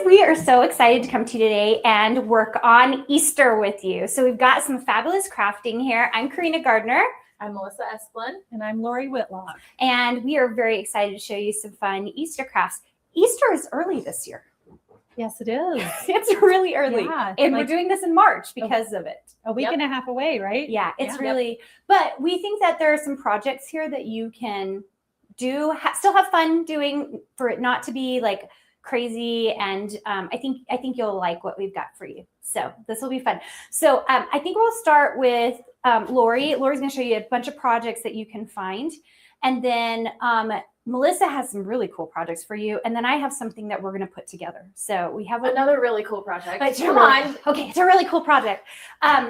we are so excited to come to you today and work on Easter with you. So we've got some fabulous crafting here. I'm Carina Gardner. I'm Melissa Esplin. And I'm Lori Whitlock. And we are very excited to show you some fun Easter crafts. Easter is early this year. Yes, it is. It's really early. Yeah, and we're doing this in March because of it. A week and a half away, right? Yeah, it's really, but we think that there are some projects here that you can do, still have fun doing, for it not to be like crazy. And I think you'll like what we've got for you. So this will be fun. So I think we'll start with Lori. Lori's going to show you a bunch of projects that you can find. And then Melissa has some really cool projects for you. And then I have something that we're going to put together. So we have another really cool project. Come on. Okay, it's a really cool project.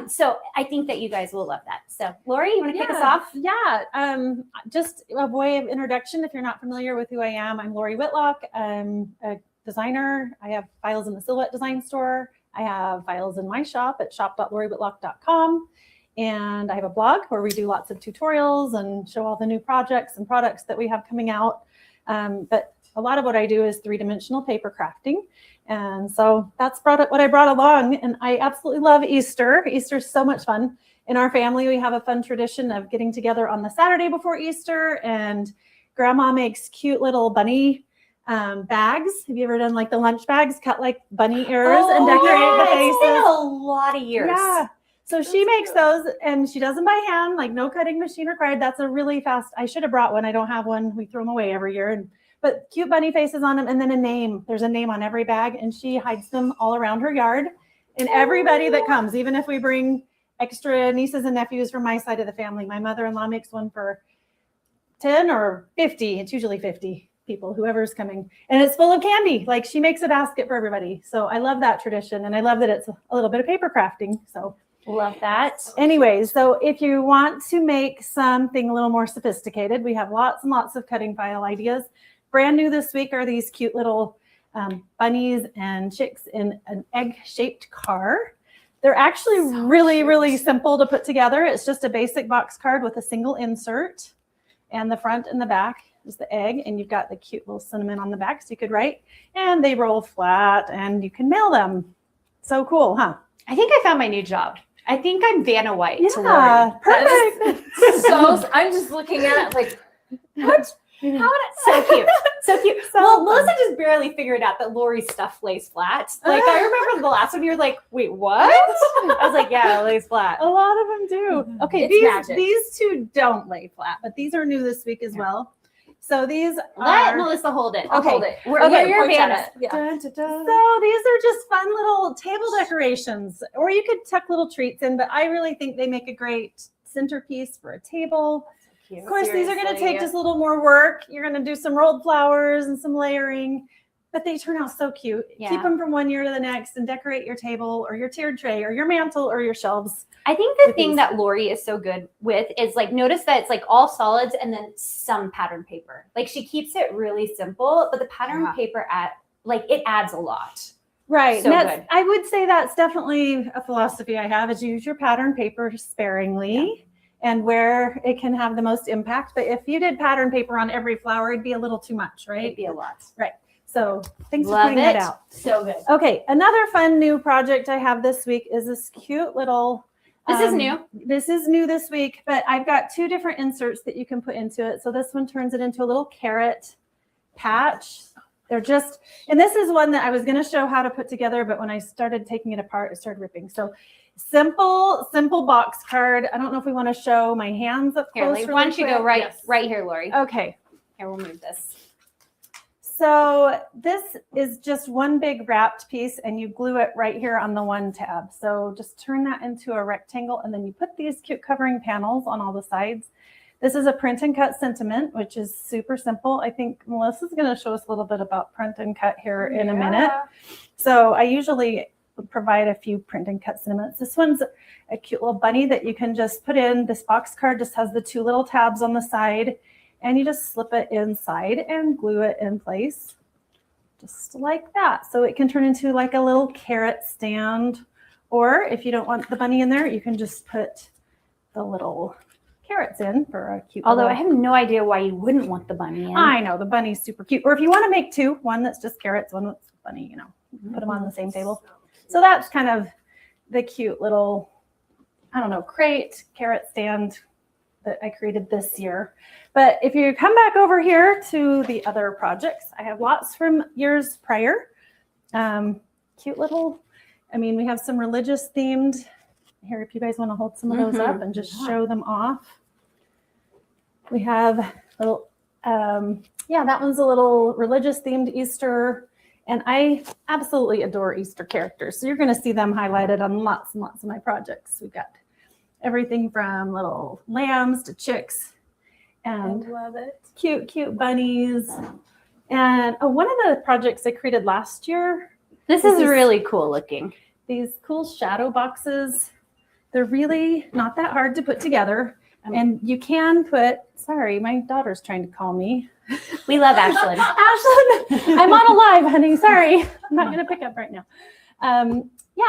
So I think that you guys will love that. So Lori, you want to kick us off? Yeah. Just a way of introduction. If you're not familiar with who I am, I'm Lori Whitlock. I'm a designer. I have files in the Silhouette Design Store. I have files in my shop at shop.loriwhitlock.com. And I have a blog where we do lots of tutorials and show all the new projects and products that we have coming out. But a lot of what I do is three-dimensional paper crafting. And so that's what I brought along. And I absolutely love Easter. Easter's so much fun. In our family, we have a fun tradition of getting together on the Saturday before Easter. And Grandma makes cute little bunny bags. Have you ever done like the lunch bags, cut like bunny ears and decorate the faces? It's been a lot of years. Yeah. So she makes those and she does them by hand, like no cutting machine required. That's a really fast, I should have brought one. I don't have one. We throw them away every year. But cute bunny faces on them and then a name. There's a name on every bag and she hides them all around her yard. And everybody that comes, even if we bring extra nieces and nephews from my side of the family, my mother-in-law makes one for 10 or 50. It's usually 50 people, whoever's coming. And it's full of candy. Like she makes a basket for everybody. So I love that tradition. And I love that it's a little bit of paper crafting. So love that. Anyways, so if you want to make something a little more sophisticated, we have lots and lots of cutting file ideas. Brand new this week are these cute little bunnies and chicks in an egg-shaped car. They're actually really simple to put together. It's just a basic box card with a single insert. And the front and the back is the egg. And you've got the cute little cinnamon on the back so you could write. And they roll flat and you can mail them. So cool, huh? I think I found my new job. I think I'm Vanna White to Lori. Yeah, perfect. So I'm just looking at it like, what? How would it? So cute. So cute. Well, Melissa just barely figured out that Lori's stuff lays flat. Like I remember the last one you were like, wait, what? I was like, yeah, it lays flat. A lot of them do. Okay, these two don't lay flat, but these are new this week as well. So these Let Melissa hold it. I'll hold it. We're your Vanna. Yeah. So these are just fun little table decorations, or you could tuck little treats in, but I really think they make a great centerpiece for a table. Of course, these are going to take just a little more work. You're going to do some rolled flowers and some layering, but they turn out so cute. Yeah. Keep them from one year to the next and decorate your table or your tiered tray or your mantle or your shelves. I think the thing that Lori is so good with is like, notice that it's like all solids and then some pattern paper. Like she keeps it really simple, but the pattern paper it adds a lot. Right. So and good. I would say that's definitely a philosophy I have is use your pattern paper sparingly and where it can have the most impact. But if you did pattern paper on every flower, it'd be a little too much, right? It'd be a lot. Right. So thanks for pointing that out. So good. Okay. Another fun new project I have this week is this cute little. This is new. This is new this week, but I've got two different inserts that you can put into it. So this one turns it into a little carrot patch. They're just, and this is one that I was going to show how to put together, but when I started taking it apart, it started ripping. So simple box card. I don't know if we want to show my hands up close. Here, why don't you go right here, Lori? Okay. Here, we'll move this. So this is just one big wrapped piece and you glue it right here on the one tab. So just turn that into a rectangle and then you put these cute covering panels on all the sides. This is a print and cut sentiment, which is super simple. I think Melissa's going to show us a little bit about print and cut here in a minute. So I usually provide a few print and cut sentiments. This one's a cute little bunny that you can just put in. This box card just has the two little tabs on the side. And you just slip it inside and glue it in place, just like that. So it can turn into like a little carrot stand. Or if you don't want the bunny in there, you can just put the little carrots in for a cute Although I have no idea why you wouldn't want the bunny in. I know, the bunny's super cute. Or if you want to make two, one that's just carrots, one that's bunny, put them on the same table. So that's kind of the cute little, I don't know, crate, carrot stand that I created this year. But if you come back over here to the other projects, I have lots from years prior. Cute little, we have some religious themed here. If you guys want to hold some of those up and just show them off. We have little, that one's a little religious themed Easter. And I absolutely adore Easter characters. So you're going to see them highlighted on lots and lots of my projects. We've got everything from little lambs to chicks and I love it. Cute bunnies. And one of the projects I created last year. This is really cool looking. These cool shadow boxes. They're really not that hard to put together. And you can put, sorry, my daughter's trying to call me. We love Ashlyn. Ashlyn, I'm on a live, honey. Sorry. I'm not going to pick up right now.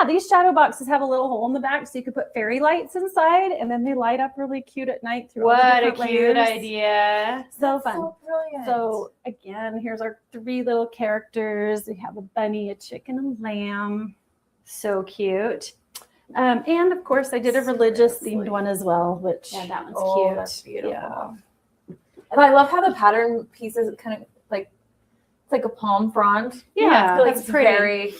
These shadow boxes have a little hole in the back so you could put fairy lights inside and then they light up really cute at night through all the What a different cute layers. idea. So fun. So brilliant. So again, here's our 3 little characters. We have a bunny, a chicken, and a lamb. So cute. And of course, I did a religious themed one as well, which Yeah, that one's Oh, that's beautiful. Yeah. And I love how the pattern pieces kind of like, it's like a palm frond. Yeah, I feel like that's it's pretty. very,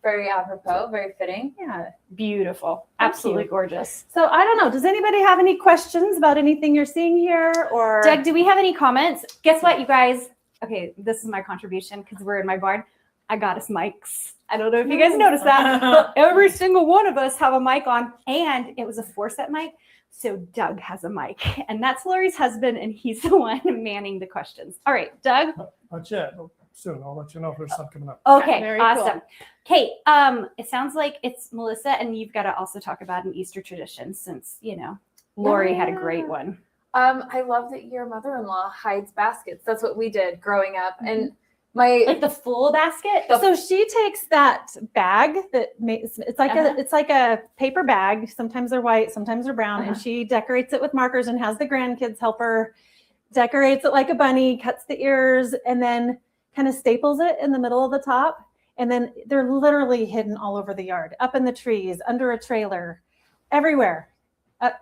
very apropos, very fitting. Yeah. Beautiful. Thank Absolutely you. gorgeous. So I don't know. Does anybody have any questions about anything you're seeing here? Or Doug, do we have any comments? Guess what, you guys? Okay, this is my contribution because we're in my barn. I got us mics. I don't know if you guys noticed that, but every single one of us have a mic on, and it was a 4-set mic. So Doug has a mic, and that's Lori's husband, and he's the one manning the questions. All right, Doug. Not yet. Soon. I'll let you know if there's something coming up. Okay, Very awesome. Kate, it sounds like it's Melissa, and you've got to also talk about an Easter tradition since, Lori had a great one. I love that your mother-in-law hides baskets. That's what we did growing up. And my Like the full basket? So she takes that bag that makes it's like a paper bag. Sometimes they're white, sometimes they're brown, and she decorates it with markers and has the grandkids help her decorates it like a bunny, cuts the ears, and then kind of staples it in the middle of the top. And then they're literally hidden all over the yard, up in the trees, under a trailer, everywhere.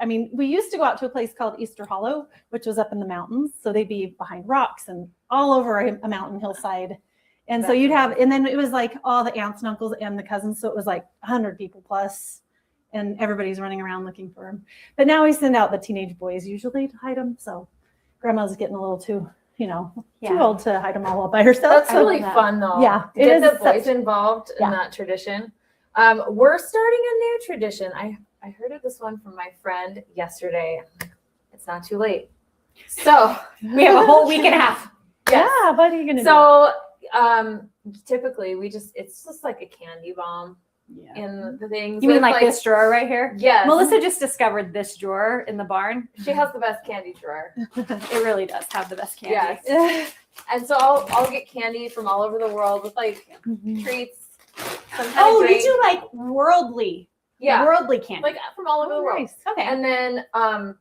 We used to go out to a place called Easter Hollow, which was up in the mountains. So they'd be behind rocks and all over a mountain hillside. And so you'd have, and then it was like all the aunts and uncles and the cousins. So it was like 100 people plus, and everybody's running around looking for them. But now we send out the teenage boys usually to hide them. So grandma's getting a little too old to hide them all by herself. That's really fun though. Yeah, To get it the is boys involved Yeah. in that tradition. We're starting a new tradition. I heard of this one from my friend yesterday. It's not too late. So We have a whole week and a half. yes. Yeah, what are you gonna do? So typically it's just like a candy bomb Yeah. in the things. You mean with, like this drawer right here? Yes. Melissa just discovered this drawer in the barn. She has the best candy drawer. It really does have the best candy. Yes. And so I'll get candy from all over the world with like treats. Some kind Oh, of you drink. do like worldly candy. Like from all over the world. Nice. Okay. And then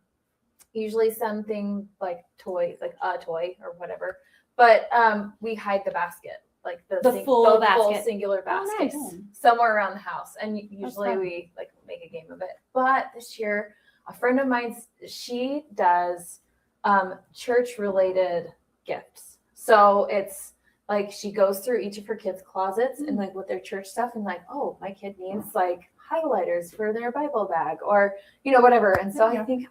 usually something like toy, like a toy or whatever. But we hide the basket, like the full full basket. singular Oh, basket nice. somewhere around the house. And usually fun. we like make a game of it. But this year, a friend of mine, she does church related gifts. So it's like she goes through each of her kids' closets and like with their church stuff and like, oh, my kid needs like highlighters for their Bible bag or, whatever. And so I think,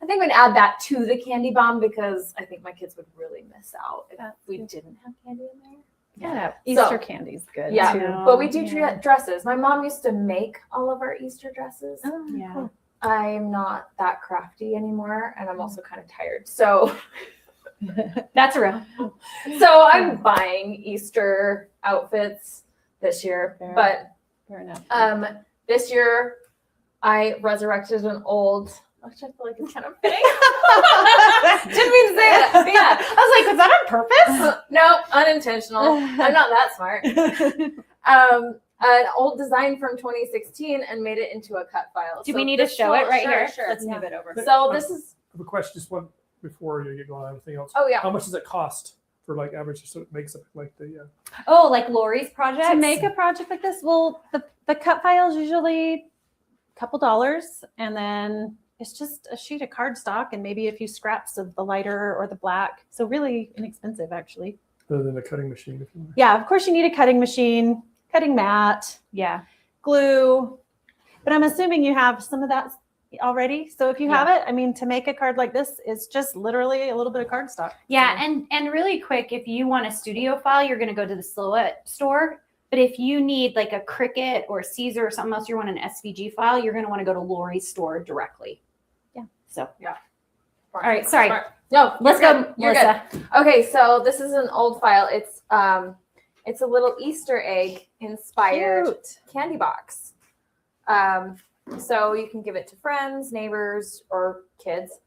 I think we'd add that to the candy bomb because I think my kids would really miss out if we didn't have candy in there. Yeah, Easter candy's good Yeah, too. but we do Yeah. dresses. My mom used to make all of our Easter dresses. Yeah. I'm not that crafty anymore, and I'm also kind of tired. So That's real. I'm buying Easter outfits this year. Fair. But Fair enough. this year I resurrected an old, which I feel like is kind of fitting. Didn't mean to say that. But yeah. I was like, was that on purpose? No, unintentional. I'm not that smart. An old design from 2016 and made it into a cut file. Do So we need to this show it will- right sure, here? Sure. Let's move it over. So this is, I have a question, just one before you get going on everything else. oh yeah. How much does it cost for like average, so it makes it like the, Oh, like Lori's project. To make a project like this, well, the cut file is usually a couple dollars, and then it's just a sheet of cardstock and maybe a few scraps of the lighter or the black. So really inexpensive, actually. other than the cutting machine, if you want. Yeah, of course you need a cutting machine, cutting mat, Yeah. glue, but I'm assuming you have some of that already. So if you have it, I mean, to make a card like this, it's just literally a little bit of cardstock. Yeah, So- and really quick, if you want a studio file, you're going to go to the Silhouette store. But if you need like a Cricut or Caesar or something else, you want an SVG file, you're going to want to go to Lori's store directly. Yeah. So, All right, sorry. No, Let's you're go, good. You're Melissa. good. Okay, so this is an old file. It's a little Easter egg inspired Cute. candy box. So you can give it to friends, neighbors, or kids.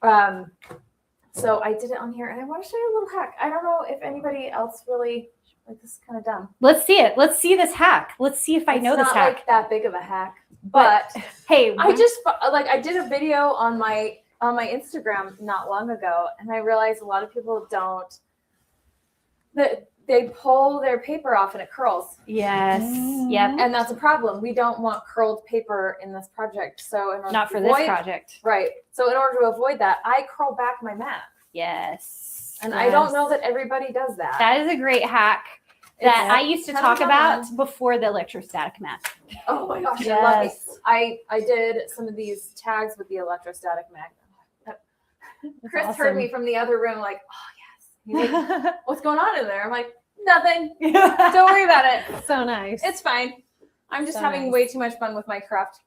So I did it on here, and I want to show you a little hack. I don't know if anybody else really like this is kind of dumb. Let's see it. Let's see this hack. Let's see if I know this not hack. like that big of a hack, but Hey, I just like I did a video on my Instagram not long ago, and I realized a lot of people don't. That they pull their paper off and it curls, yes. Mm. Yep. and that's a problem. We don't want curled paper in this project, so in order Not to for this avoid, project. right? So in order to avoid that, I curl back my mat, Yes. and I don't know that everybody does that. That is a great hack that I used to kind talk of about fun. before the electrostatic mat. Oh my gosh, I love it. Yes. I did some of these tags with the electrostatic magnet. Chris That's heard me from the other room, like, oh yes. He's like, what's going on in there? I'm like, nothing. Don't worry about it. So nice. It's fine. I'm just So having nice. way too much fun with my craft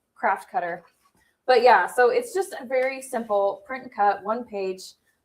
cutter. But yeah, so it's just a very simple print and cut, one page.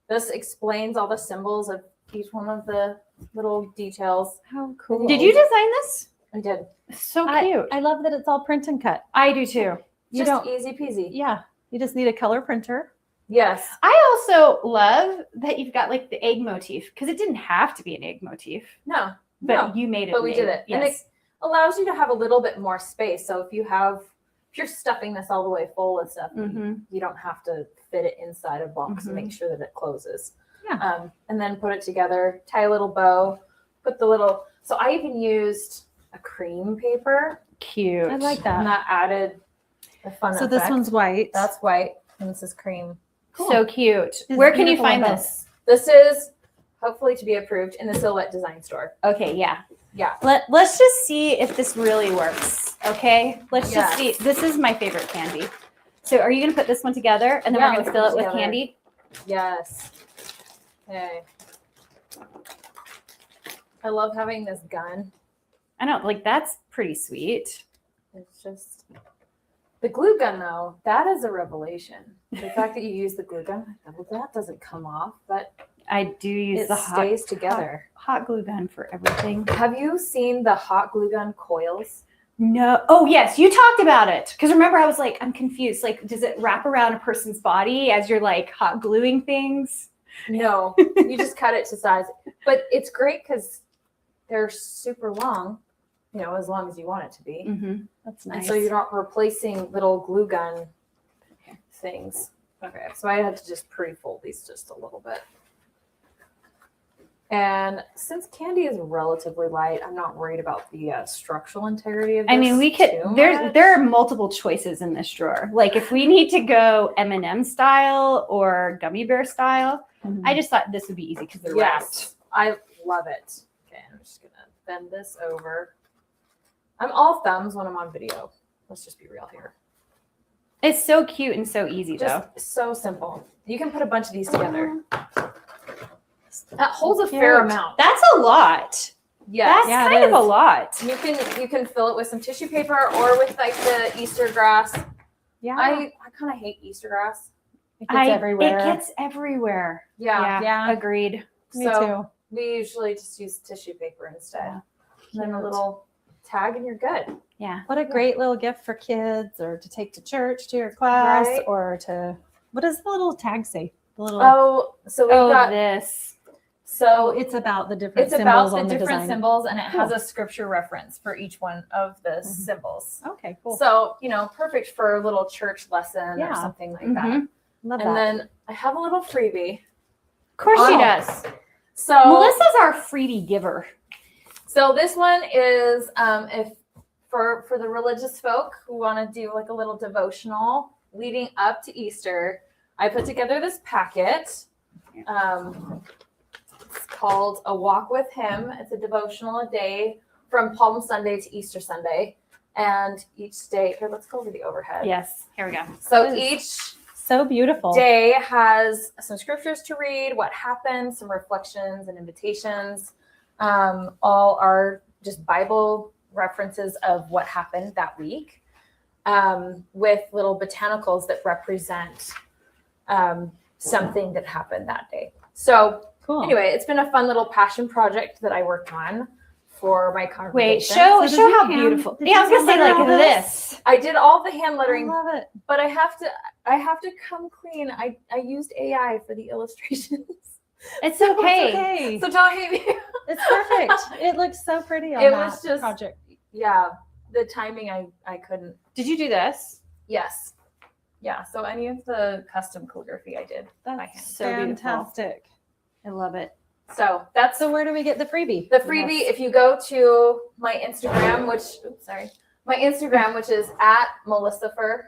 This explains all the symbols of each one of the little details. How cool. Did you design this? I did. So cute. I love that it's all print and cut. I do too. You Just don't. easy peasy. Yeah, you just need a color printer. Yes. I also love that you've got like the egg motif because it didn't have to be an egg motif, No. but No, you made it. but we an did egg. it. And it Yes. allows you to have a little bit more space. So if you're stuffing this all the way full of stuff, Mhm. you don't have to fit it inside a box and Mhm. make sure that it closes. Yeah. And then put it together, tie a little bow, put the little, so I even used a cream paper Cute. I like and that. that added a fun So effect. this one's white. That's white and this is cream. So cute. It's Where can you beautiful find on both. this? This is hopefully to be approved in the Silhouette Design Store. Okay, yeah. Yeah. Let's just see if this really works. Okay. Let's just Yes. see. This is my favorite candy. So are you gonna put this one together and then Yeah, we're gonna let's fill put it with together. candy? Yes. Okay. I love having this gun. I know, like that's pretty sweet. It's just the glue gun though, that is a revelation. The fact that you use the glue gun, well, that doesn't come off, but I do use it the stays together. hot glue gun for everything. Have you seen the hot glue gun coils? No. Oh, yes. You talked about it. Because remember, I was like, I'm confused. Like, does it wrap around a person's body as you're like hot gluing things? No, you just cut it to size. But it's great because they're super long, as long as you want it to be. Mm-hmm. That's And nice. so you're not replacing little glue gun things. Okay, so I had to just pre-fold these just a little bit. And since candy is relatively light, I'm not worried about the structural integrity of this. I mean, we could. too There much. are multiple choices in this drawer. Like, if we need to go M&M style or gummy bear style, Mhm. I just thought this would be easy because they're wrapped. Yes, I love it. Okay, I'm just gonna bend this over. I'm all thumbs when I'm on video. Let's just be real here. It's so cute and so easy, though. Just so simple. You can put a bunch of these together. That holds a fair Cute. amount. That's a lot. Yes. That's Yeah, it kind of a is. lot. You can fill it with some tissue paper or with like the Easter grass. Yeah, I kind of hate Easter grass. it gets everywhere. It gets everywhere. Yeah. Yeah. Agreed. Me so too. we usually just use tissue paper instead. Yeah. And then a Cute. little tag and you're good. Yeah. What a great little gift for kids, or to take to church, to your class, Right. or to, what does the little tag say? The little, Oh, so we've got this. so it's about the different it's about symbols the on the different design. symbols and it has Cool. a scripture reference for each one of the Mhm. symbols. Okay, cool. So, perfect for a little church lesson Yeah. or something like Mhm. that. Love And that. then I have a little freebie. Of course she Oh. does. So Melissa's our freebie giver. So this one is if for the religious folk who want to do like a little devotional leading up to Easter, I put together this packet. It's called A Walk with Him. It's a devotional a day from Palm Sunday to Easter Sunday. And each day, here, let's go over the overhead. Yes, here we go. So That is each So beautiful. day has some scriptures to read, what happened, some reflections and invitations. All are just Bible references of what happened that week, with little botanicals that represent something that happened that day. So Cool. anyway, it's been a fun little passion project that I worked on for my congregation. Wait, So show did show you how hand- beautiful. did Yeah, I you was gonna say hand like letter all this. I did all the hand I lettering, love it. but I have to come clean. I used AI for the illustrations. It's It's okay. okay. So don't hate me. It's perfect. It looks so pretty on It that was just- project. Yeah, the timing I couldn't. Did you do this? Yes. Yeah, so any of the custom calligraphy I did by hand. That's So beautiful. fantastic. I love it. So that's So where do we get the freebie? the freebie. If you go to my Instagram, my Instagram, which is at Melissafer,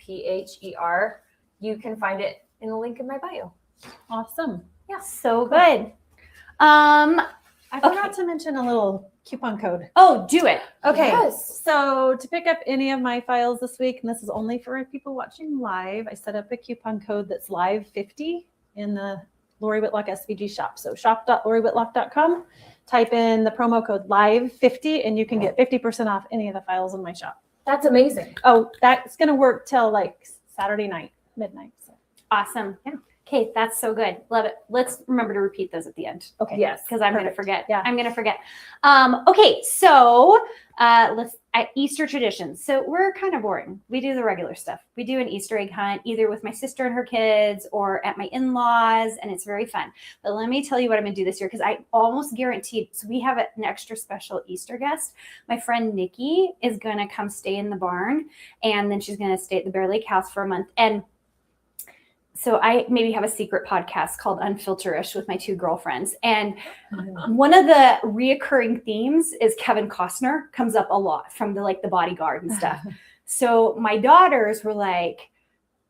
MELISSAPHER, you can find it in the link in my bio. Awesome. Yeah, so good. I forgot to mention a little coupon code. Oh, do it. Okay. Yes. So to pick up any of my files this week, and this is only for people watching live, I set up a coupon code that's live50 in the Lori Whitlock SVG shop. So shop.loriwhitlock.com, type in the promo code live50 and you can get 50% off any of the files in my shop. That's amazing. Oh, that's going to work till like Saturday night, midnight. So. Awesome. Yeah. Okay, that's so good. Love it. Let's remember to repeat those at the end. Okay. Yes. Because I'm going to Perfect. forget. Yeah. I'm going to forget. Okay, so let's Easter traditions. So we're kind of boring. We do the regular stuff. We do an Easter egg hunt either with my sister and her kids or at my in-laws, and it's very fun. But let me tell you what I'm going to do this year because I almost guaranteed. So we have an extra special Easter guest. My friend Nikki is going to come stay in the barn, and then she's going to stay at the Bear Lake house for a month. And so I maybe have a secret podcast called Unfilterish with my two girlfriends. And one of the reoccurring themes is Kevin Costner comes up a lot from the bodyguard and stuff. So my daughters were like,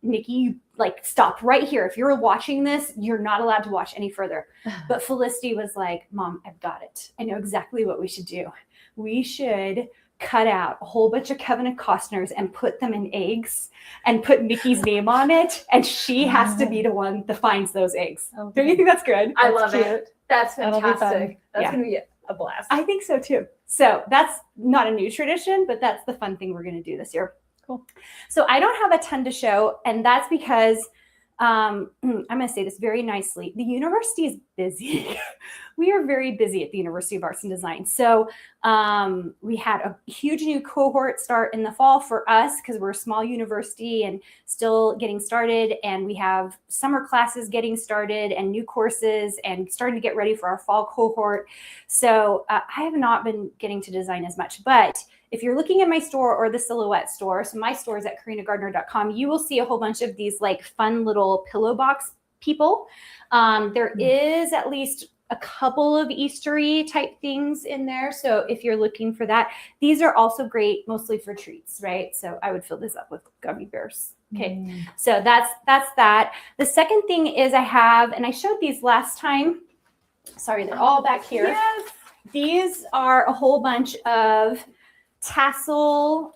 Nikki, you stop right here. If you're watching this, you're not allowed to watch any further. But Felicity was like, Mom, I've got it. I know exactly what we should do. We should cut out a whole bunch of Kevin Costners and put them in eggs and put Nikki's name on it. And she has to be the one that finds those eggs. Okay. Don't you think that's good? I That's love cute. it. That's That'll be fun. fantastic. That's Yeah. going to be a blast. I think so too. So that's not a new tradition, but that's the fun thing we're going to do this year. Cool. So I don't have a ton to show, and that's because I'm going to say this very nicely. The university is busy. We are very busy at the University of Arts and Design. So we had a huge new cohort start in the fall for us because we're a small university and still getting started. And we have summer classes getting started and new courses and starting to get ready for our fall cohort. So I have not been getting to design as much, but if you're looking at my store or the Silhouette store, so my store is at carinagardner.com, you will see a whole bunch of these fun little pillow box people. There is at least a couple of Eastery type things in there. So if you're looking for that, these are also great, mostly for treats, right? So I would fill this up with gummy bears. Okay. So that's that. The second thing is I have, and I showed these last time. Sorry, they're all back here. Yes. These are a whole bunch of tassel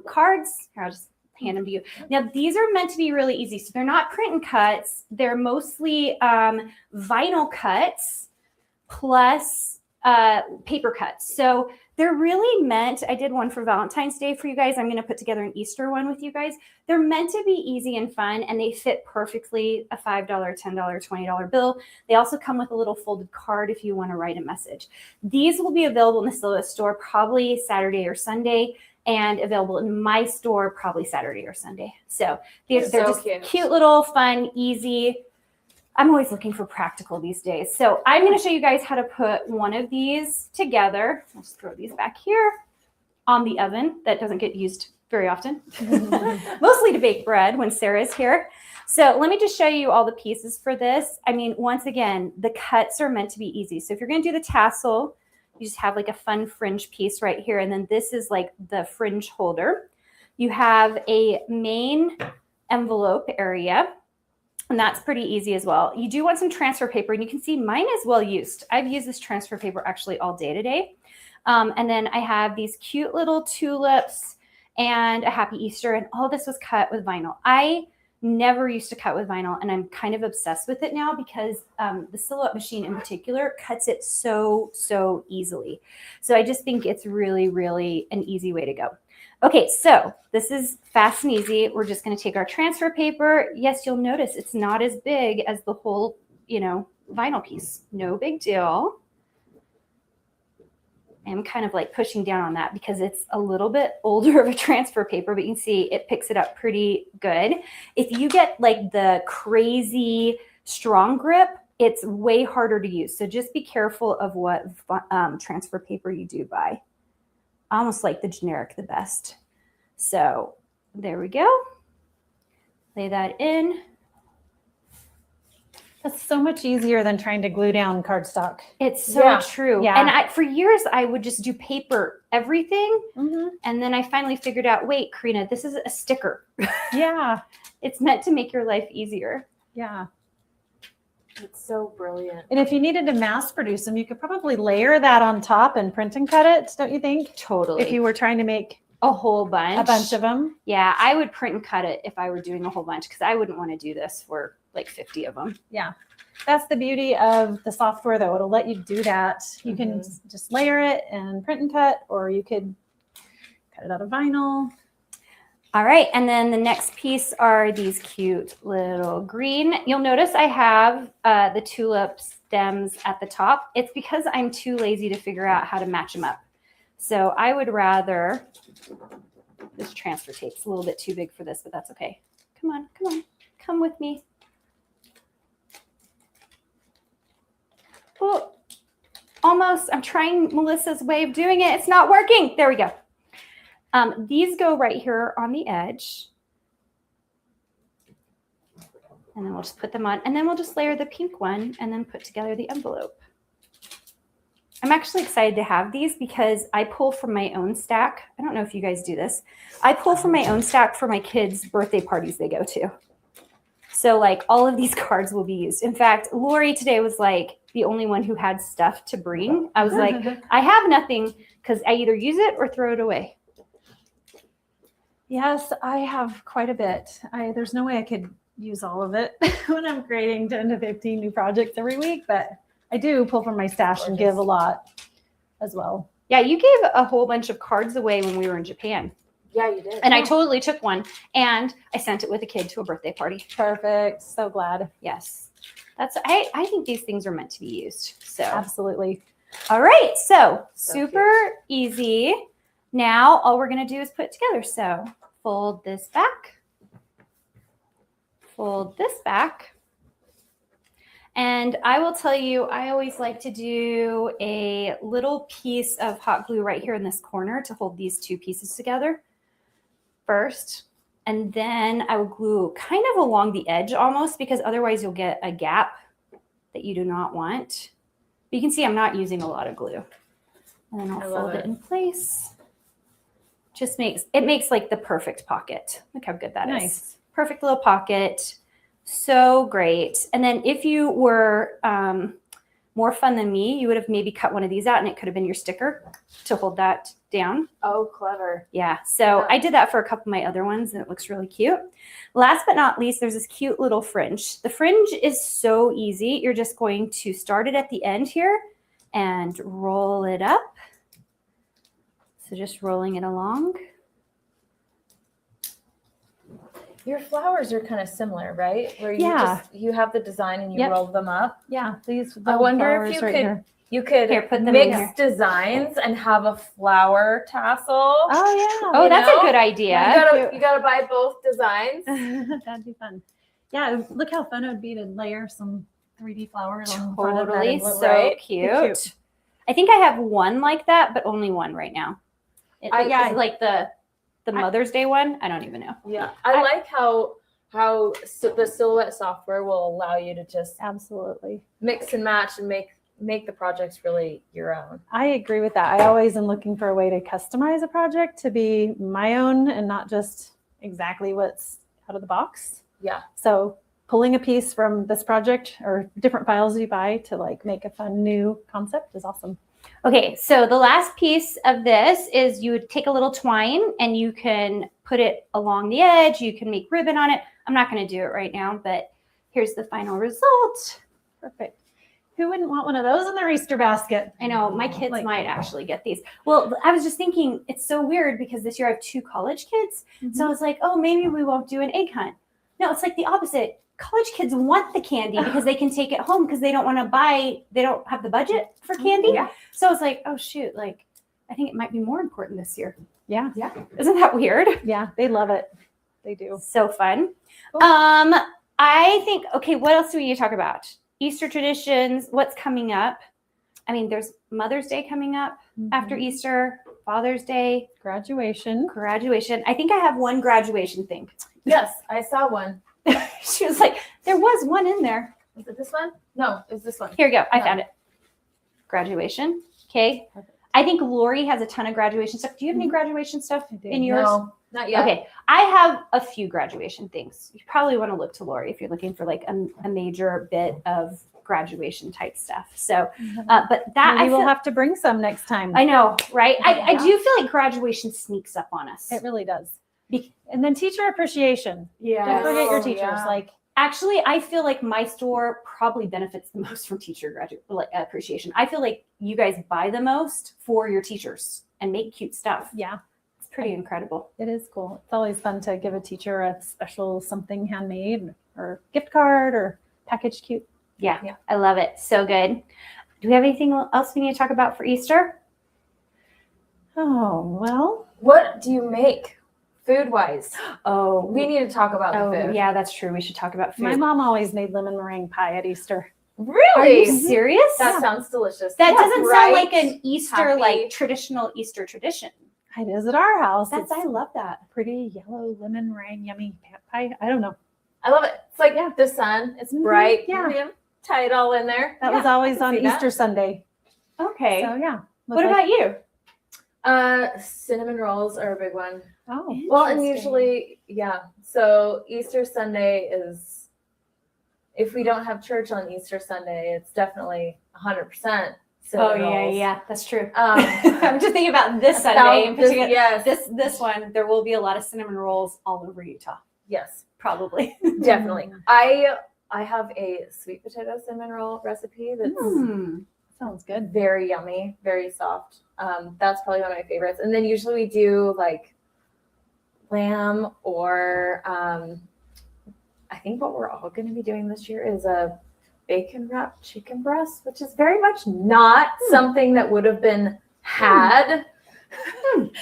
cards. Here, I'll just hand them to you. Now, these are meant to be really easy. So they're not print and cuts. They're mostly vinyl cuts plus paper cuts. So they're really meant, I did one for Valentine's Day for you guys. I'm going to put together an Easter one with you guys. They're meant to be easy and fun, and they fit perfectly a $5, $10, $20 bill. They also come with a little folded card if you want to write a message. These will be available in the Silhouette store probably Saturday or Sunday, and available in my store probably Saturday or Sunday. So they're So just cute. cute little fun, easy. I'm always looking for practical these days. So I'm going to show you guys how to put one of these together. I'll just throw these back here on the oven. That doesn't get used very often, mostly to bake bread when Sarah's here. So let me just show you all the pieces for this. I mean, once again, the cuts are meant to be easy. So if you're going to do the tassel, you just have like a fun fringe piece right here. And then this is like the fringe holder. You have a main envelope area, and that's pretty easy as well. You do want some transfer paper, and you can see mine is well used. I've used this transfer paper actually all day today. And then I have these cute little tulips and a happy Easter, and all this was cut with vinyl. I never used to cut with vinyl, and I'm kind of obsessed with it now because the silhouette machine in particular cuts it so easily. So I just think it's really, really an easy way to go. Okay, so this is fast and easy. We're just going to take our transfer paper. Yes, you'll notice it's not as big as the whole, vinyl piece. No big deal. I'm kind of like pushing down on that because it's a little bit older of a transfer paper, but you can see it picks it up pretty good. If you get like the crazy strong grip, it's way harder to use. So just be careful of what transfer paper you do buy. I almost like the generic the best. So there we go. Lay that in. That's so much easier than trying to glue down cardstock. It's so true. Yeah. And for years, I would just do paper everything. Mm-hmm. And then I finally figured out, wait, Carina, this is a sticker. Yeah. It's meant to make your life easier. Yeah. It's so brilliant. And if you needed to mass produce them, you could probably layer that on top and print and cut it, don't you think? Totally. If you were trying to make a whole bunch. a bunch of them. Yeah, I would print and cut it if I were doing a whole bunch because I wouldn't want to do this for like 50 of them. Yeah. That's the beauty of the software, though. It'll let you do that. You can just layer it and print and cut, or you could cut it out of vinyl. All right, and then the next piece are these cute little green. You'll notice I have the tulip stems at the top. It's because I'm too lazy to figure out how to match them up. So I would rather, this transfer tape's a little bit too big for this, but that's okay. Come on, come with me. Oh, almost. I'm trying Melissa's way of doing it. It's not working. There we go. These go right here on the edge. And then we'll just put them on. And then we'll just layer the pink one and then put together the envelope. I'm actually excited to have these because I pull from my own stack. I don't know if you guys do this. I pull from my own stack for my kids' birthday parties they go to. So like all of these cards will be used. In fact, Lori today was like the only one who had stuff to bring. I was like, I have nothing because I either use it or throw it away. Yes, I have quite a bit. There's no way I could use all of it when I'm creating 10 to 15 new projects every week, but I do pull from my stash and give a lot as well. Yeah, you gave a whole bunch of cards away when we were in Japan. Yeah, you did. And I totally took one and I sent it with a kid to a birthday party. Perfect. So glad. Yes. I think these things are meant to be used. So Absolutely. all right. So So super easy. Now all we're going to do is put it together. So fold this back. Fold this back. And I will tell you, I always like to do a little piece of hot glue right here in this corner to hold these two pieces together first. And then I will glue kind of along the edge almost because otherwise you'll get a gap that you do not want. But you can see I'm not using a lot of glue. And then I'll fold it in place. Just makes like the perfect pocket. Look how good that is. Nice. Perfect little pocket. So great. And then if you were more fun than me, you would have maybe cut one of these out and it could have been your sticker to hold that down. Oh, clever. Yeah. So I did that for a couple of my other ones and it looks really cute. Last but not least, there's this cute little fringe. The fringe is so easy. You're just going to start it at the end here and roll it up. So just rolling it along. Your flowers are kind of similar, right? Where you have the design and you roll them up. Yeah. These I wonder if you could Here, put them mix in here. designs and have a flower tassel. Oh, yeah. Oh, You that's know? a good idea. You gotta buy both designs. That'd be fun. Yeah, look how fun it would be to layer some 3D flowers on front of that Totally. envelope, So right? cute. I think I have one like that, but only one right now. Yeah. Like the The Mother's Day one, I don't even know. Yeah, I like how the Silhouette software will allow you to just Absolutely. mix and match and make the projects really your own. I agree with that. I always am looking for a way to customize a project to be my own and not just exactly what's out of the box. Yeah. So pulling a piece from this project or different files you buy to like make a fun new concept is awesome. Okay, so the last piece of this is you would take a little twine and you can put it along the edge. You can make ribbon on it. I'm not going to do it right now, but here's the final result. Perfect. Who wouldn't want one of those in their Easter basket? I know my kids might actually get these. Well, I was just thinking it's so weird because this year I have 2 college kids. So I was like, oh, maybe we won't do an egg hunt. No, it's like the opposite. College kids want the candy because they can take it home because they don't want to buy, they don't have the budget for candy. Yeah. So I was like, oh shoot, like I think it might be more important this year. Yeah. Isn't that weird? Yeah, they love it. They do. So fun. Cool. I think, okay, what else do we need to talk about? Easter traditions, what's coming up? I mean, there's Mother's Day coming up after Easter, Father's Day, Graduation. I think I have one graduation thing. Yes, I saw one. She was like, there was one in there. Was it this one? No, it was this one. Here we go. I No. found it. Graduation. Okay. Perfect. I think Lori has a ton of graduation stuff. Do you have any graduation stuff I do. in yours? No, not yet. Okay. I have a few graduation things. You probably want to look to Lori if you're looking for like a major bit of graduation type stuff. So, but that Maybe I we'll feel, have to bring some next time. I know, right? I Yeah. do feel like graduation sneaks up on us. It really does. And then teacher appreciation. Yeah. Don't forget your Oh, teachers. yeah. Like, Actually, I feel like my store probably benefits the most from teacher appreciation. I feel like you guys buy the most for your teachers and make cute stuff. yeah, It's pretty incredible. it is cool. It's always fun to give a teacher a special something handmade or gift card or packaged cute. Yeah, Yeah. I love it. So good. Do we have anything else we need to talk about for Easter? Oh, well, What do you make food-wise? Oh, We need to talk about the food. yeah, that's true. We should talk about food. my mom always made lemon meringue pie at Easter. Are Really? you serious? That sounds delicious. That Yes, doesn't right? sound like an Easter, Happy. like traditional Easter tradition. It is at our house. That's It's I love that. pretty yellow lemon meringue, yummy pie. I don't know. I love it. It's like Yeah. the sun. It's Mhm, bright. yeah. You can tie it all in there. That Yeah, was always I can on see that. Easter Sunday. Okay. So yeah. What about you? Cinnamon rolls are a big one. Oh, Well, and Interesting. usually, yeah. So Easter Sunday is, if we don't have church on Easter Sunday, it's definitely 100% Oh cinnamon yeah, rolls. yeah, that's true. Um, I'm just thinking about this Sunday in particular. Yes. This one, there will be a lot of cinnamon rolls all over Utah, Yes, probably. definitely. I have a sweet potato cinnamon roll recipe that's sounds good. very yummy, very soft. That's probably one of my favorites. And then usually we do like lamb or I think what we're all going to be doing this year is a bacon wrapped chicken breast, which is very much not something that would have been had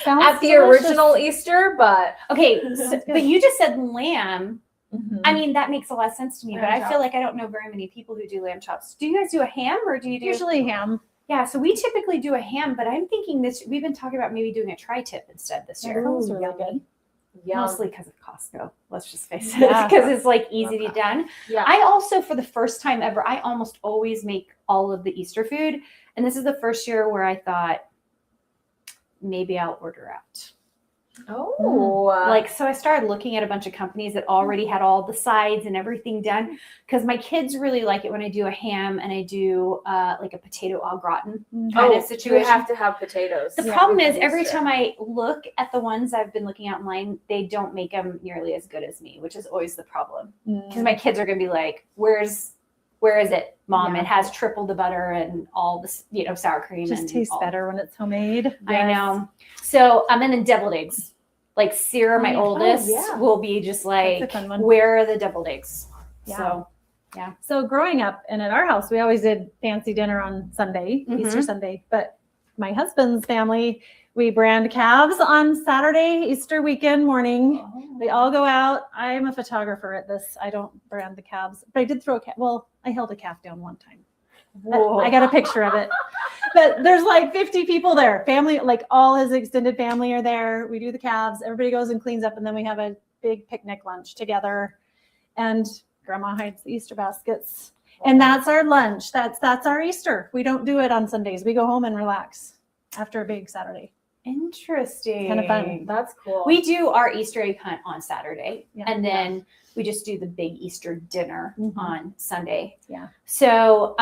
Sounds at the delicious. original Easter, but Okay, Sounds good. but you just said lamb. Mhm. I mean, that makes a lot of sense to me, but Lamb I feel like I don't know very many people who do lamb chops. Do you guys do a ham or do you do? Usually ham. Yeah, so we typically do a ham, but I'm thinking we've been talking about maybe doing a tri-tip instead this year. That sounds Ooh, really yummy. good. Yum. Mostly because of Costco. Let's just face it, Yeah. because it's like easy to Okay. done. Yeah. I also, for the first time ever, I almost always make all of the Easter food, and this is the first year where I thought maybe I'll order out. Oh, Like, so I started looking at a bunch of companies that already had all the sides and everything done, because my kids really like it when I do a ham and I do like a potato au gratin kind of situation. You have to have potatoes. The Yeah, problem is with every Easter. time I look at the ones I've been looking at online, they don't make them nearly as good as me, which is always the problem. Because my kids are going to be like, where is it, Mom? Yeah. It has triple the butter and all this, sour cream. It just and tastes all. better when it's homemade. I know. So and then deviled eggs. Like Sierra, my Oh, oldest, yeah. will be just like, That's a fun one. where are the deviled eggs? Yeah. So So growing up and at our house, we always did fancy dinner on Sunday, Mhm. Easter Sunday. But my husband's family, we brand calves on Saturday, Easter weekend morning. They all go out. I'm a photographer at this. I don't brand the calves, but I did throw a calf. Well, I held a calf down one time. Whoa. I got a picture of it. But there's like 50 people there. Family, like all his extended family are there. We do the calves. Everybody goes and cleans up, and then we have a big picnic lunch together. And Grandma hides the Easter baskets. And that's our lunch. That's our Easter. We don't do it on Sundays. We go home and relax after a big Saturday. Interesting. Kind of fun. That's cool. We do our Easter egg hunt on Saturday, Yeah. and then we just do the big Easter dinner on Sunday. Yeah. So,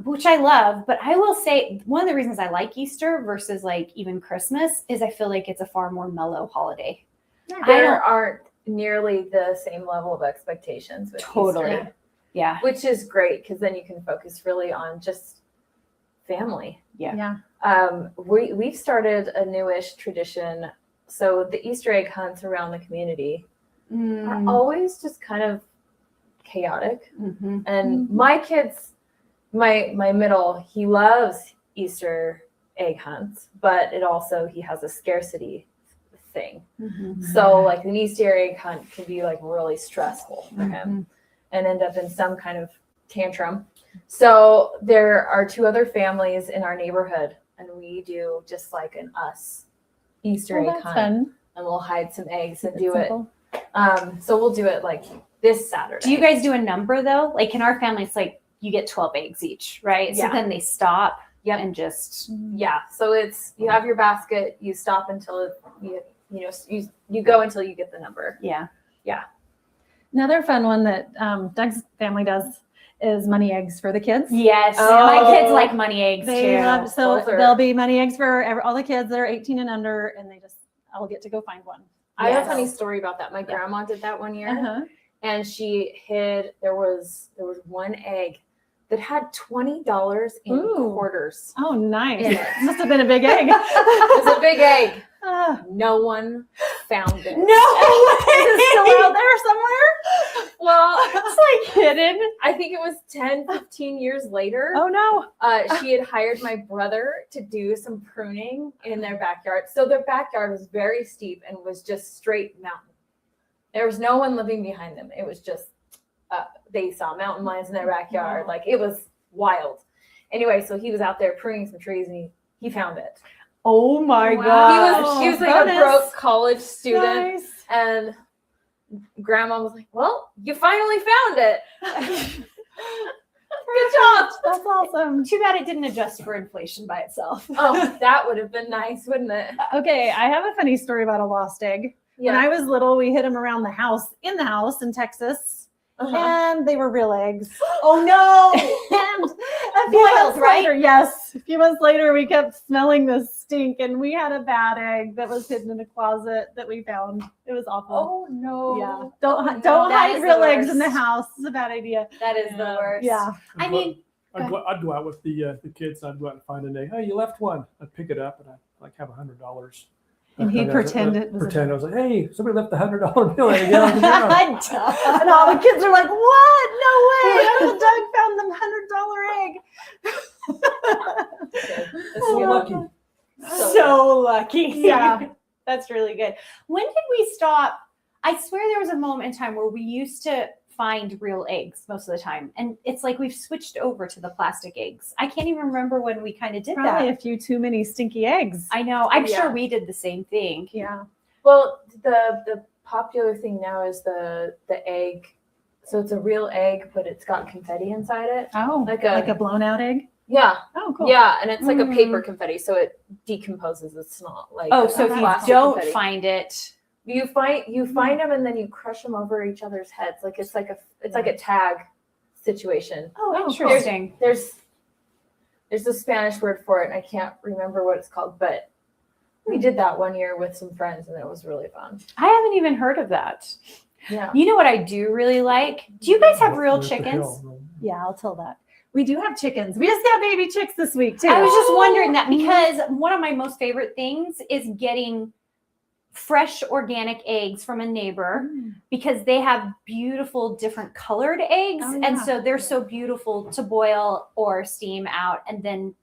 which I love, but I will say one of the reasons I like Easter versus like even Christmas is I feel like it's a far more mellow holiday. There aren't nearly the same level of expectations with Totally. Easter, Yeah. which is great because then you can focus really on just family. Yeah. We've started a newish tradition. So the Easter egg hunts around the community are always just kind of chaotic. Mm-hmm. And my kids, my middle, he loves Easter egg hunts, but he has a scarcity thing. Mm-hmm. So like an Easter egg hunt can be like really stressful for him and end up in some kind of tantrum. So there are 2 other families in our neighborhood, and we do just like an us Easter egg That's hunt, fun. and we'll hide some eggs and It's do simple. it. So we'll do it like this Saturday. Do you guys do a number though? Like in our family, it's like you get 12 eggs each, right? Yeah. So then they stop Yep. and just Yeah. So it's you have your basket, you stop until you go until you get the number. yeah. Another fun one that Doug's family does is money eggs for the kids. Yes. Oh. My kids like money eggs They too. love, so Those are- there'll be money eggs for all the kids that are 18 and under, and they just all get to go find one. I have Yes. a funny story about that. My grandma did that one year. Uh-huh. And she hid there was one egg that had $20 in Ooh. quarters. Oh, nice. In it. Must have been a big egg. It was a big egg. Ah, No one found it. No. is it still out there somewhere? Well, It's like hidden. I think it was 10, 15 years later. Oh no. She had hired my brother to do some pruning in their backyard. So their backyard was very steep and was just straight mountain. There was no one living behind them. It was just, they saw mountain lions in their backyard. Like it was wild. Anyway, so he was out there pruning some trees and he found it. Oh my Wow. god. He was like bonus. a broke college student. Nice. And grandma was like, well, you finally found it. Good job. That's awesome. Too bad it didn't adjust for inflation by itself. Oh, that would have been nice, wouldn't it? Okay, I have a funny story about a lost egg. When I was little, we hid them around the house in Texas, Uh-huh. and they were real eggs. Oh no. And a few Boiled, months right? later, yes, a few months later, we kept smelling this stink, and we had a bad egg that was hidden in a closet that we found. It was awful. Oh no. Yeah, don't no, don't that hide is real the eggs in the worst. house. It's a bad idea. That is the worst. Yeah. I mean, I'd go out with the kids. I'd go out and find an egg. Hey, you left one. I'd pick it up and I'd like have $100. And he'd pretend it was a- pretend I was like, hey, somebody left the $100 bill egg out on the ground. And all the kids are like, "What? No way! Uncle Doug found them $100 egg." So lucky. so lucky. Yeah. That's really good. When did we stop? I swear there was a moment in time where we used to find real eggs most of the time. And it's like we've switched over to the plastic eggs. I can't even remember when we kind of did Probably that. a few too many stinky eggs. I know. I'm Yeah. sure we did the same thing. Yeah. Well, the popular thing now is the egg. So it's a real egg, but it's got confetti inside it. Oh, Like like a- a blown out egg. Yeah. Oh, cool. Yeah, and it's like a Mm. paper confetti, so it decomposes. It's not like Oh, so if you plastic don't confetti. find it, you find them and then you crush them over each other's heads. Like it's like a tag situation. oh, Oh, interesting. There's a Spanish word for it, and I can't remember what it's called, but we did that one year with some friends, and it was really fun. I haven't even heard of that. Yeah. You know what I do really like? Do you guys have real What the chickens? hell? Yeah, I'll tell that. We do have chickens. We just got baby chicks this week too. I was just wondering that Mhm. because one of my most favorite things is getting fresh organic eggs from a neighbor because they have beautiful different colored eggs. Oh, And yeah. so they're so beautiful to boil or steam out and then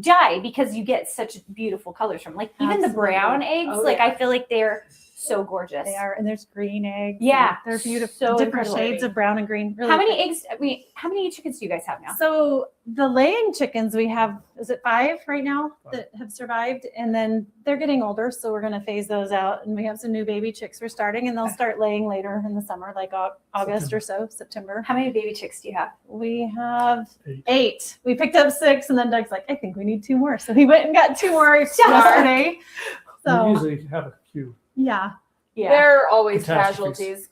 dye because you get such beautiful colors from like even the Absolutely. brown eggs. Oh, like yeah. I feel like they're so gorgeous. They are, and there's green eggs. Yeah, they're beautiful. so Different incredible. shades of brown and green. Really How many pretty. eggs? I mean, how many chickens do you guys have now? So the laying chickens we have, is it 5 right now 5. that have survived? And then they're getting older, so we're going to phase those out. And we have some new baby chicks we're starting, and they'll start laying later in the summer, like August or so, September. How many baby chicks do you have? We have 8. 8. We picked up 6, and then Doug's like, I think we need 2 more. So he went and got 2 more yesterday. We So usually have a few. yeah. There are always Catastrophes. casualties.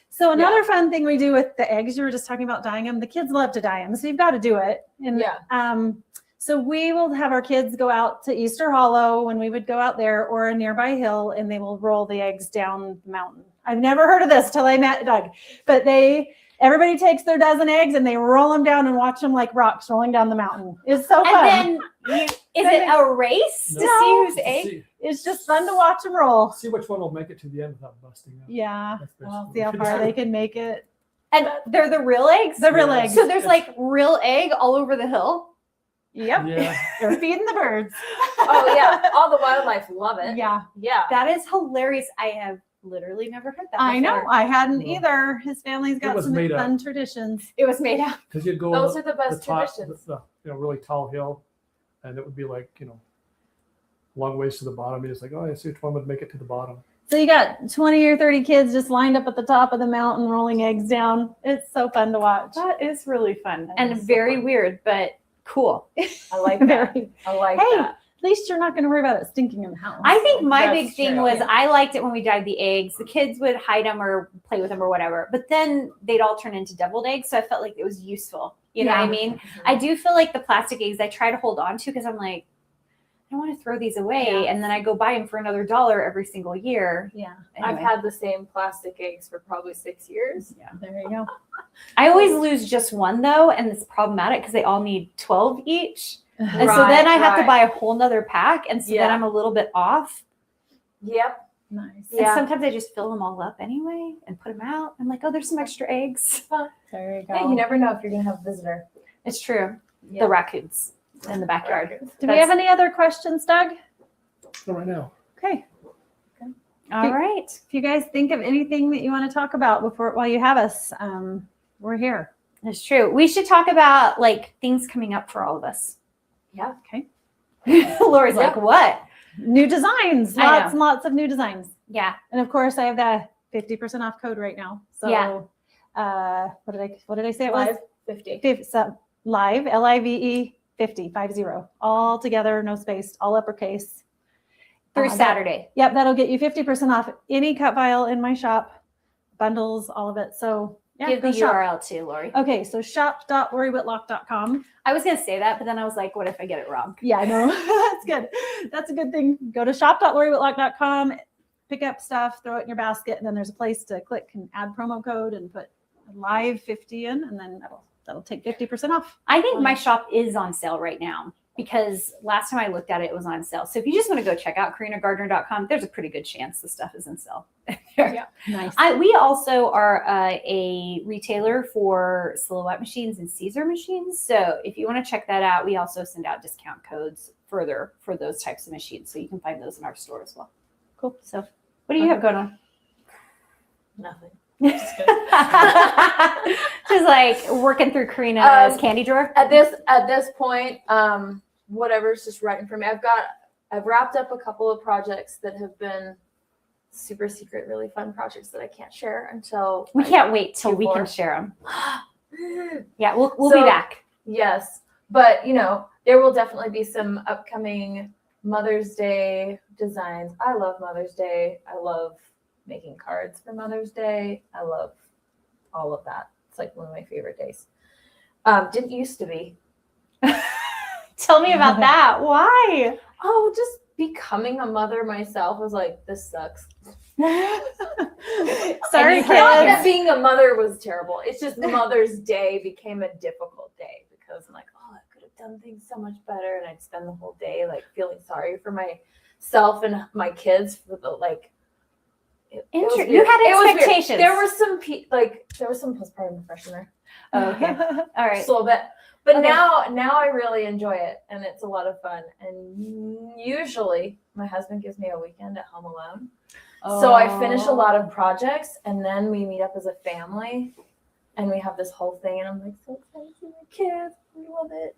So another fun thing we do with the eggs, you were just talking about dyeing them. The kids love to dye them, so you've got to do it. And so we will have our kids go out to Easter Hollow when we would go out there, or a nearby hill, and they will roll the eggs down the mountain. I've never heard of this till I met Doug, but everybody takes their dozen eggs and they roll them down and watch them like rocks rolling down the mountain. It's so fun. And then, is it a race to No. see whose egg? It's just fun to watch them roll. See which one will make it to the end without busting up. Yeah. That's We'll basically see how what far it they is. can make it. And they're the real eggs? The real Yeah. eggs. So there's like real egg all over the hill? Yep. Yeah. They're feeding the birds. Oh yeah, all the wildlife love it. Yeah. Yeah. That is hilarious. I have literally never heard that I know. before. I hadn't Well, either. His family's got was some made up. fun traditions. It was made out. Because you'd go Those up are the best top, traditions. the really tall hill, and it would be like, long ways to the bottom. You're just like, oh, I see which one would make it to the bottom. So you got 20 or 30 kids just lined up at the top of the mountain rolling eggs down. It's so fun to watch. That is really fun That and is so very fun. weird, but cool. I like that. Very. I like Hey, that. at least you're not going to worry about it stinking in the house. I think my That's big thing true. was I liked it when we dyed the eggs. The kids would hide them or play with them or whatever, but then they'd all turn into deviled eggs. So I felt like it was useful. You know what I Yeah. mean? I do feel like the plastic eggs I try to hold on to because I'm like, I don't want to throw these away. Yeah. And then I go buy them for another $1 every single year. Yeah. I've Anyway. had the same plastic eggs for probably 6 years. There you go. I always lose just one though, and it's problematic because they all need 12 each. And so Right, then I have to right. buy a whole nother pack. And so then Yeah. I'm a little bit off. Yep. Nice. Yeah. And sometimes I just fill them all up anyway and put them out. I'm like, oh, there's some extra eggs. There you go. Hey, you never know if you're gonna have a visitor. It's true. Yeah. The raccoons in the backyard. Do we have any other questions, Doug? Not right now. Okay. All right. If you guys think of anything that you want to talk about while you have us, we're here. That's true. We should talk about like things coming up for all of us. Yeah. Okay. Lori's like, what? New designs. I know. Lots and lots of new designs. Yeah. And of course, I have the 50% off code right now. So, Yeah. what did I say it was? Live 50. Live, LIVE 50, 50, all together, no space, all uppercase. Through That- Saturday. Yep, that'll get you 50% off any cut vial in my shop, bundles, all of it. So yeah, Give go the shop. URL too, Lori. Okay, so shop.lorywhitlock.com. I was going to say that, but then I was like, what if I get it wrong? Yeah, I know. That's good. That's a good thing. Go to shop.lorywhitlock.com, pick up stuff, throw it in your basket, and then there's a place to click and add promo code and put live 50 in, and then that'll take 50% off. I think my shop is on sale right now because last time I looked at it, it was on sale. So if you just want to go check out carinagardner.com, there's a pretty good chance the stuff is on sale. Nice. We also are a retailer for silhouette machines and Caesar machines. So if you want to check that out, we also send out discount codes further for those types of machines. So you can find those in our store as well. Cool. So what do you have going on? Nothing. Just like working through Carina's candy drawer. At this point, whatever's just right in front of me. I've wrapped up a couple of projects that have been super secret, really fun projects that I can't share until We can't wait till we can Q4. share them. Yeah, we'll So- be back. Yes, but there will definitely be some upcoming Mother's Day designs. I love Mother's Day. I love making cards for Mother's Day. I love all of that. It's like one of my favorite days. Didn't used to be. Tell me about that. Why? Oh, just becoming a mother myself was like, this sucks. Sorry, Not that kids. being a mother was terrible. It's just Mother's Day became a difficult day because I'm like, oh, I could have done things so much better, and I'd spend the whole day like feeling sorry for myself and my kids for the like. It was You weird. had It was weird. expectations. There was some postpartum depression there. Oh, okay. All right. Just a little bit. But Okay. now I really enjoy it, and it's a lot of fun. And usually my husband gives me a weekend at home alone. So I finish a lot of projects, and then we meet up as a family, and we have this whole thing, and I'm like so excited to see my kids. We love it.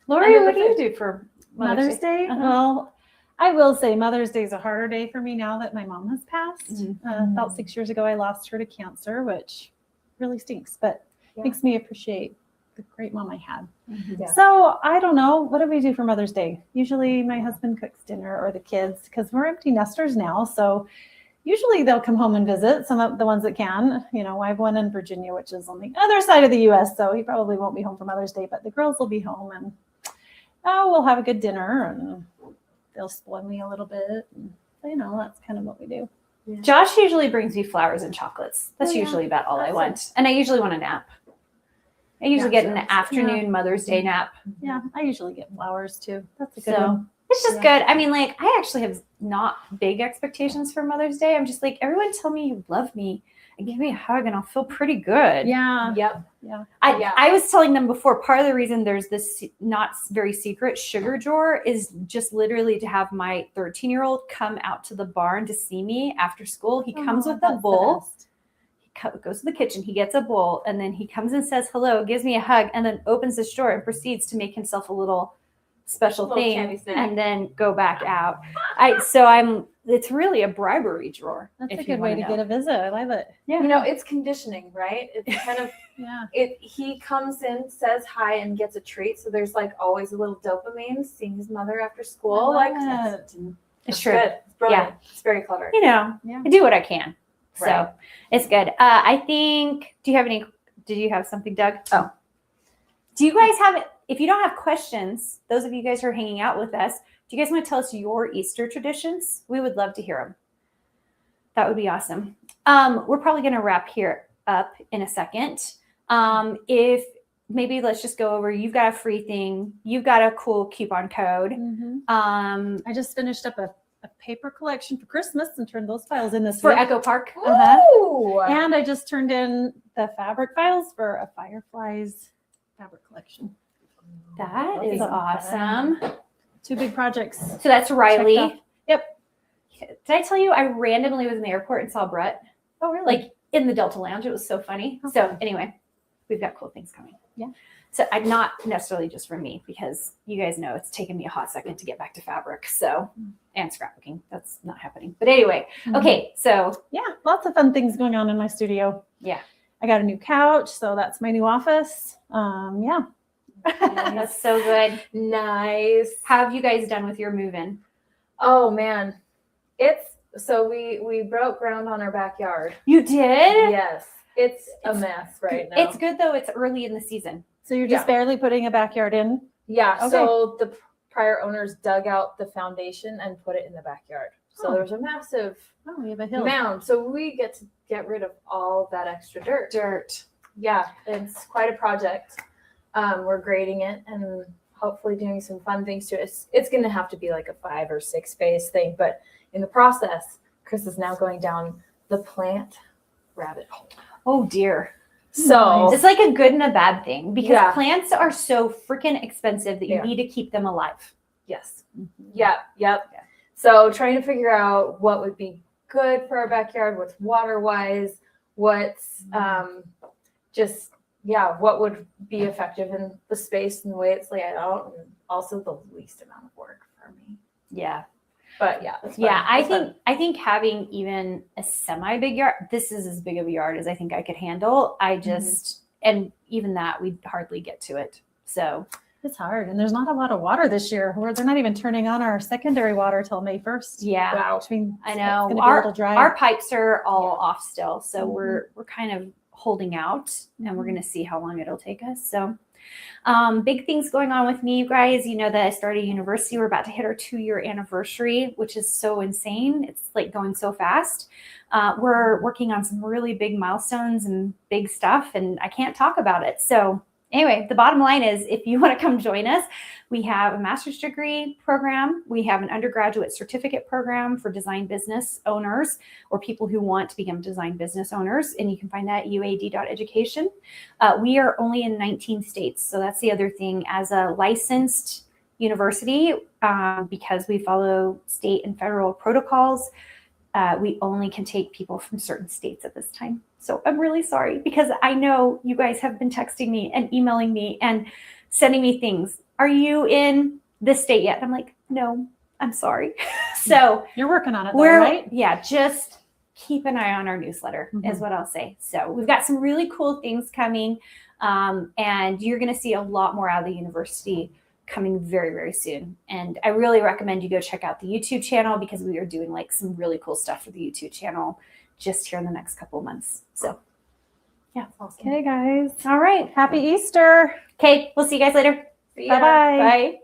Lori, And what then do you do for Mother's Day? Uh-huh. Well, I will say Mother's Day is a harder day for me now that my mom has passed. Mhm. About 6 years ago, I lost her to cancer, which really stinks, but Yeah. makes me appreciate the great mom I had. Mhm. Yeah. So I don't know. What do we do for Mother's Day? Usually my husband cooks dinner or the kids because we're empty nesters now. So usually they'll come home and visit, some of the ones that can. You know, I have one in Virginia, which is on the other side of the US. So he probably won't be home for Mother's Day, but the girls will be home and we'll have a good dinner and they'll spoil me a little bit. And, you know, that's kind of what we do. Josh usually brings me flowers and chocolates. That's Oh, yeah. usually about all I That's want. And I usually want a nap. I usually get an Gotcha. afternoon Mother's Day nap. Yeah, I usually get flowers too. That's a good So one. it's just Yeah. good. I mean, like, I actually have not big expectations for Mother's Day. I'm just like, everyone tell me you love me and give me a hug and I'll feel pretty good. Yeah. Yep. Yeah. I was telling them before, part of the reason there's this not very secret sugar drawer is just literally to have my 13-year-old come out to the barn to see me after school. He comes with a that's the bowl. best. Goes to the kitchen, he gets a bowl, and then he comes and says hello, gives me a hug, and then opens the drawer and proceeds to make himself a little special Little thing candy snack. and then go back out. It's really a bribery drawer. That's if a you good way wanna to know. get a visit. I love it. Yeah. You know, it's conditioning, right? It's kind of Yeah. he comes in, says hi, and gets a treat. So there's like always a little dopamine seeing his mother after school. I Like love it's It's true. good. It's brilliant. It's very clever. You know, Yeah. I do what I can. So Right. it's good. I think, did you have something, Doug? Oh, do you guys have, if you don't have questions, those of you guys who are hanging out with us, do you guys want to tell us your Easter traditions? We would love to hear them. That would be awesome. We're probably going to wrap here up in a second. If maybe let's just go over, you've got a free thing. You've got a cool coupon code. Mhm. I I just finished up a paper collection for Christmas and turned those files in this for week. Echo Park. Ooh. And I just turned in the fabric files for a Fireflies fabric collection. That That's is fun. awesome. 2 big projects. So that's Riley. Checked off. Yep. Did I tell you I randomly was in the airport and saw Brett Oh, really? like in the Delta Lounge? It was so funny. Okay. So anyway, we've got cool things coming. Yeah. So I'm not necessarily just for me because you guys know it's taken me a hot second to get back to fabric. So and scrapbooking, that's not happening. But anyway, okay. So Yeah, lots of fun things going on in my studio. Yeah. I got a new couch, so that's my new office. Yeah. that's so good. Nice. How have you guys done with your move-in? Oh man, it's so we broke ground on our backyard. You did? Yes, it's a mess right now. It's good though. It's early in the season. So you're just Yeah. barely putting a backyard in? Yeah, Okay. so the prior owners dug out the foundation and put it in the backyard. So Oh. there's a massive Oh, we have a hill. mound. So we get to get rid of all that extra dirt. Dirt. Yeah, it's quite a project. We're grading it and hopefully doing some fun things to it. It's going to have to be like a 5 or 6 phase thing, but in the process, Chris is now going down the plant rabbit hole. Oh dear. So It's like a good and a bad thing because Yeah. plants are so freaking expensive that you Yeah. need to keep them alive. yes, Mhm. yep. Yeah. So trying to figure out what would be good for our backyard, what's water wise, what's just what would be effective in the space and the way it's laid out, and also the least amount of work for me. Yeah. But yeah, it's fun. Yeah. It's fun. I think having even a semi big yard, this is as big of a yard as I think I could handle. I just, and even that we hardly get to it. So It's hard. And there's not a lot of water this year. They're not even turning on our secondary water till May 1st. yeah. Wow. Which means I it's know. gonna be a little dry. Our pipes are all Yeah. off still. So Mhm. we're kind of holding out and we're Mhm. going to see how long it'll take us. So big things going on with me, you guys. You know that I started university. We're about to hit our 2-year anniversary, which is so insane. It's like going so fast. We're working on some really big milestones and big stuff, and I can't talk about it. So anyway, the bottom line is if you want to come join us, we have a master's degree program. We have an undergraduate certificate program for design business owners or people who want to become design business owners. And you can find that at uad.education. We are only in 19 states. So that's the other thing. As a licensed university, because we follow state and federal protocols, we only can take people from certain states at this time. So I'm really sorry, because I know you guys have been texting me and emailing me and sending me things. Are you in this state yet? I'm like, no, I'm sorry. So You're working on it, though, we're, right? yeah, just keep an eye on our newsletter is what I'll say. So we've got some really cool things coming, and you're going to see a lot more out of the university coming very, very soon. And I really recommend you go check out the YouTube channel, because we are doing like some really cool stuff for the YouTube channel just here in the next couple of months. So yeah. Okay, guys. All right. Happy Easter. Okay. We'll see you guys later. See ya. Bye-bye. Bye.